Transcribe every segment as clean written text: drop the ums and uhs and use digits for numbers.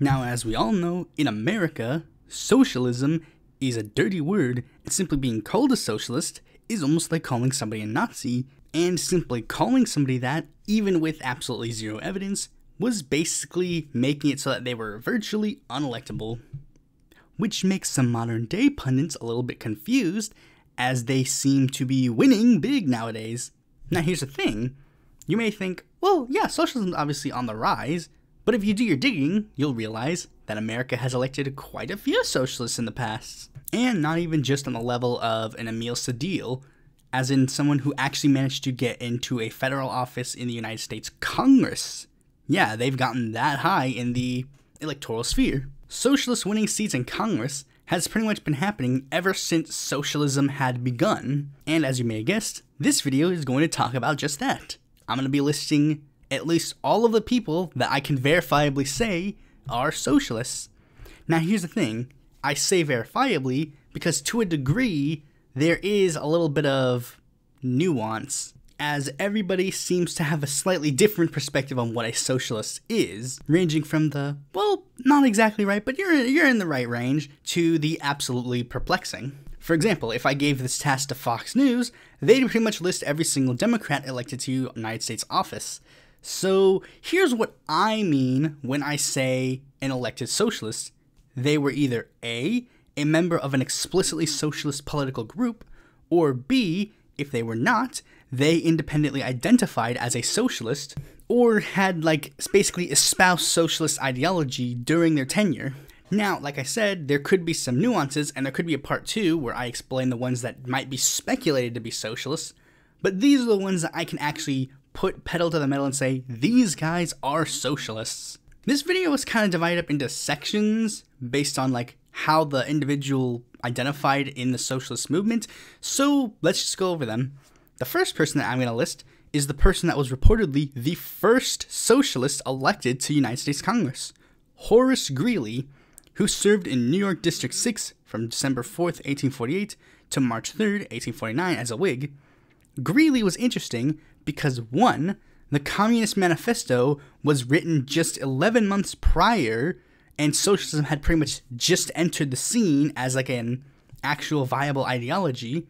Now, as we all know, in America, socialism is a dirty word, and simply being called a socialist is almost like calling somebody a Nazi, and simply calling somebody that, even with absolutely zero evidence, was basically making it so that they were virtually unelectable. Which makes some modern day pundits a little bit confused, as they seem to be winning big nowadays. Now here's the thing, you may think, well yeah, socialism is obviously on the rise, but if you do your digging, you'll realize that America has elected quite a few socialists in the past. And not even just on the level of an Emil Sedil, as in someone who actually managed to get into a federal office in the United States Congress. Yeah, they've gotten that high in the electoral sphere. Socialists winning seats in Congress has pretty much been happening ever since socialism had begun. And as you may have guessed, this video is going to talk about just that. I'm going to be listing at least all of the people that I can verifiably say are socialists. Now here's the thing, I say verifiably because to a degree, there is a little bit of nuance, as everybody seems to have a slightly different perspective on what a socialist is, ranging from the, well, not exactly right, but you're in the right range, to the absolutely perplexing. For example, if I gave this task to Fox News, they'd pretty much list every single Democrat elected to United States office. So here's what I mean when I say an elected socialist. They were either A, a member of an explicitly socialist political group, or B, if they were not, they independently identified as a socialist, or had basically espoused socialist ideology during their tenure. Now, like I said, there could be some nuances, and there could be a part 2 where I explain the ones that might be speculated to be socialists, but these are the ones that I can actually put pedal to the metal and say, these guys are socialists. This video was kind of divided up into sections based on how the individual identified in the socialist movement, so let's just go over them. The first person that I'm going to list is the person that was reportedly the first socialist elected to United States Congress, Horace Greeley, who served in New York District 6 from December 4th, 1848 to March 3rd, 1849 as a Whig. Greeley was interesting because 1, the Communist Manifesto was written just 11 months prior, and socialism had pretty much just entered the scene as an actual viable ideology,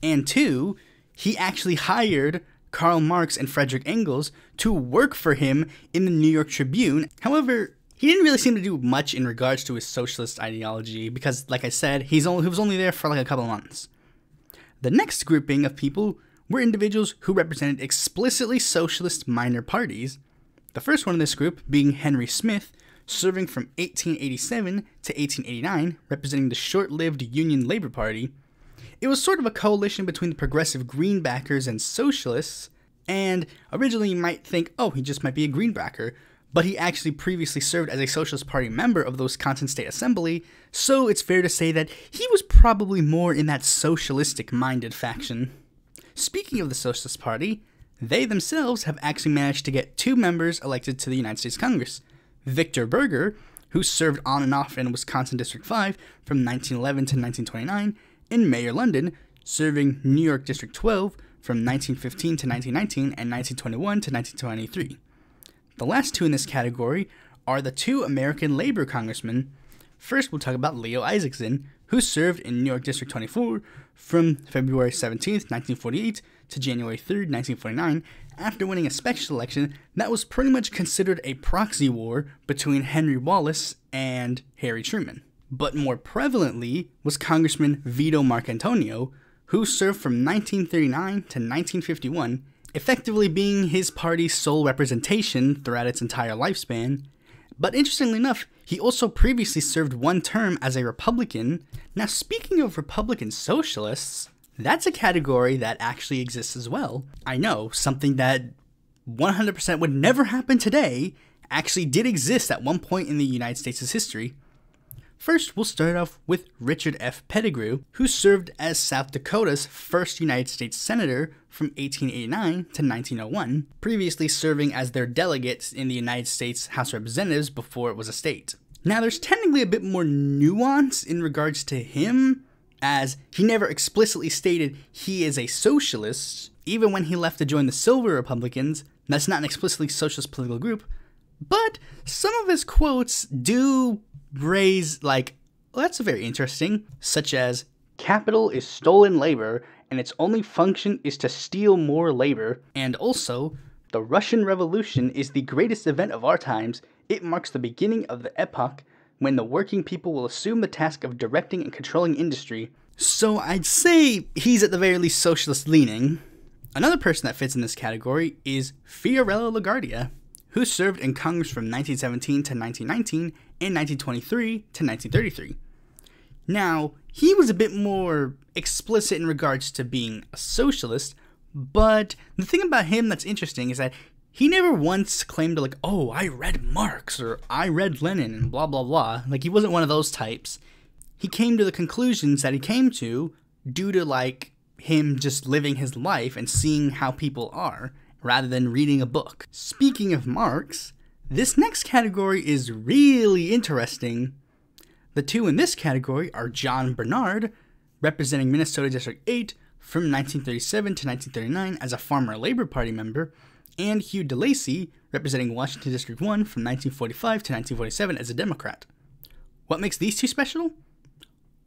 and 2, he actually hired Karl Marx and Frederick Engels to work for him in the New York Tribune. However, he didn't really seem to do much in regards to his socialist ideology because, like I said, he was only there for a couple of months. The next grouping of people were individuals who represented explicitly socialist minor parties. The first one in this group being Henry Smith, serving from 1887 to 1889, representing the short-lived Union Labor Party. It was sort of a coalition between the progressive Greenbackers and socialists, and originally you might think, oh, he just might be a Greenbacker, but he actually previously served as a Socialist Party member of the Wisconsin State Assembly, so it's fair to say that he was probably more in that socialistic-minded faction. Speaking of the Socialist Party, they themselves have actually managed to get 2 members elected to the United States Congress. Victor Berger, who served on and off in Wisconsin District 5 from 1911 to 1929, and Mayor London, serving New York District 12 from 1915 to 1919 and 1921 to 1923. The last 2 in this category are the 2 American labor congressmen. First, we'll talk about Leo Isaacson, who served in New York District 24 from February 17, 1948 to January 3, 1949, after winning a special election that was pretty much considered a proxy war between Henry Wallace and Harry Truman. But more prevalently was Congressman Vito Marcantonio, who served from 1939 to 1951, effectively being his party's sole representation throughout its entire lifespan. But interestingly enough, he also previously served 1 term as a Republican. Now, speaking of Republican socialists, that's a category that actually exists as well. I know, something that 100% would never happen today actually did exist at one point in the United States' history. First, we'll start off with Richard F. Pettigrew, who served as South Dakota's first United States Senator from 1889 to 1901, previously serving as their delegate in the United States House of Representatives before it was a state. Now, there's technically a bit more nuance in regards to him, as he never explicitly stated he is a socialist. Even when he left to join the Silver Republicans, that's not an explicitly socialist political group, But some of his quotes do raise, like, well, that's very interesting, such as, "Capital is stolen labor, and its only function is to steal more labor," and also, "The Russian Revolution is the greatest event of our times. It marks the beginning of the epoch when the working people will assume the task of directing and controlling industry." So I'd say he's at the very least socialist leaning. Another person that fits in this category is Fiorello LaGuardia, who served in Congress from 1917 to 1919 and 1923 to 1933. Now, he was a bit more explicit in regards to being a socialist, but the thing about him that's interesting is that he never once claimed to, like, "Oh, I read Marx," or "I read Lenin," and blah, blah, blah. Like, he wasn't one of those types. He came to the conclusions that he came to due to, like, him just living his life and seeing how people are, rather than reading a book. Speaking of Marx, this next category is really interesting. The two in this category are John Bernard, representing Minnesota District 8 from 1937 to 1939 as a Farmer Labor Party member, and Hugh DeLacy, representing Washington District 1 from 1945 to 1947 as a Democrat. What makes these two special?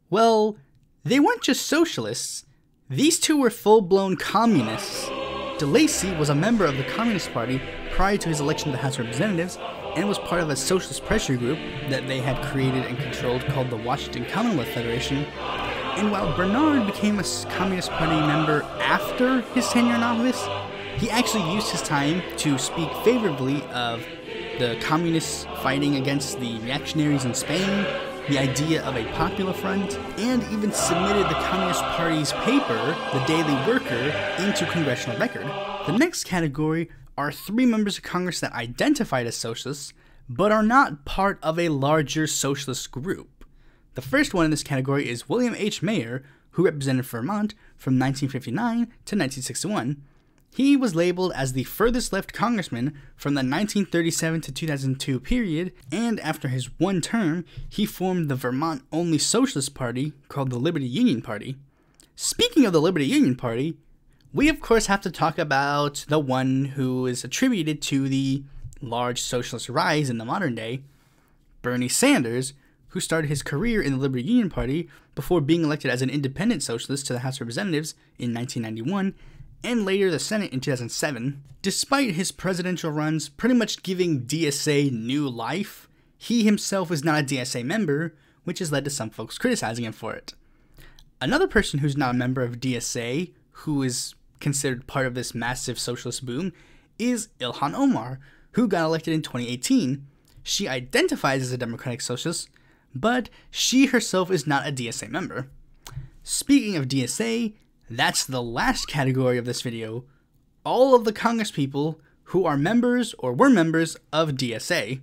Well, they weren't just socialists. These two were full-blown communists. DeLacy was a member of the Communist Party prior to his election to the House of Representatives and was part of a socialist pressure group that they had created and controlled called the Washington Commonwealth Federation. And while Bernard became a Communist Party member after his tenure in office, he actually used his time to speak favorably of the communists fighting against the reactionaries in Spain, the idea of a popular front, and even submitted the Communist Party's paper, the Daily Worker, into congressional record. The next category are three members of Congress that identified as socialists, but are not part of a larger socialist group. The first one in this category is William H. Mayer, who represented Vermont from 1959 to 1961. He was labeled as the furthest left congressman from the 1937 to 2002 period, and after his one term, he formed the Vermont-only socialist party called the Liberty Union Party. Speaking of the Liberty Union Party, we of course have to talk about the one who is attributed to the large socialist rise in the modern day, Bernie Sanders, who started his career in the Liberty Union Party before being elected as an independent socialist to the House of Representatives in 1991, and later the Senate in 2007. Despite his presidential runs pretty much giving DSA new life, he himself is not a DSA member, which has led to some folks criticizing him for it. Another person who's not a member of DSA, who is considered part of this massive socialist boom, is Ilhan Omar, who got elected in 2018. She identifies as a Democratic Socialist, but she herself is not a DSA member. Speaking of DSA, that's the last category of this video. All of the congresspeople who are members or were members of DSA.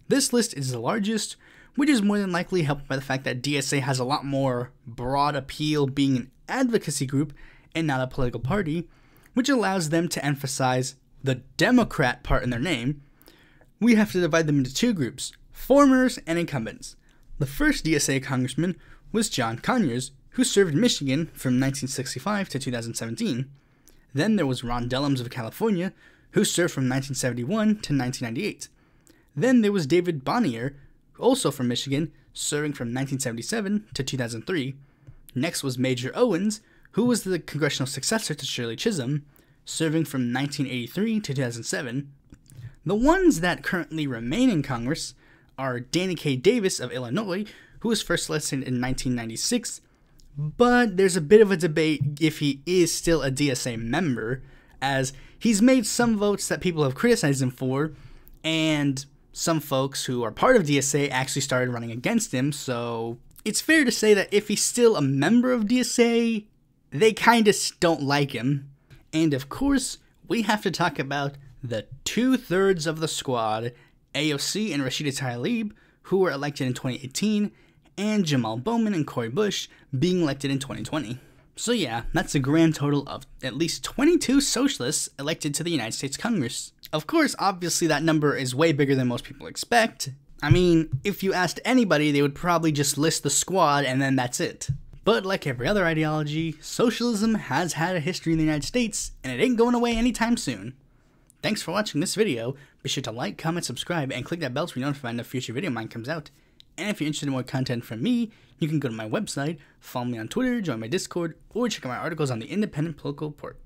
This list is the largest, which is more than likely helped by the fact that DSA has a lot more broad appeal being an advocacy group and not a political party, which allows them to emphasize the Democrat part in their name. We have to divide them into two groups, formers and incumbents. The first DSA congressman was John Conyers, who served in Michigan from 1965 to 2017. Then there was Ron Dellums of California, who served from 1971 to 1998. Then there was David Bonnier, also from Michigan, serving from 1977 to 2003. Next was Major Owens, who was the congressional successor to Shirley Chisholm, serving from 1983 to 2007. The ones that currently remain in Congress are Danny K. Davis of Illinois, who was first elected in 1996, but there's a bit of a debate if he is still a DSA member, as he's made some votes that people have criticized him for, and some folks who are part of DSA actually started running against him, so it's fair to say that if he's still a member of DSA, they kinda don't like him. And of course, we have to talk about the two-thirds of the squad, AOC and Rashida Tlaib, who were elected in 2018, and Jamal Bowman and Cori Bush being elected in 2020. So yeah, that's a grand total of at least 22 socialists elected to the United States Congress. Of course, obviously that number is way bigger than most people expect. I mean, if you asked anybody, they would probably just list the squad and then that's it. But like every other ideology, socialism has had a history in the United States, and it ain't going away anytime soon. Thanks for watching this video. Be sure to like, comment, subscribe, and click that bell to be notified when a future video of mine comes out. And if you're interested in more content from me, you can go to my website, follow me on Twitter, join my Discord, or check out my articles on the Independent Political Report.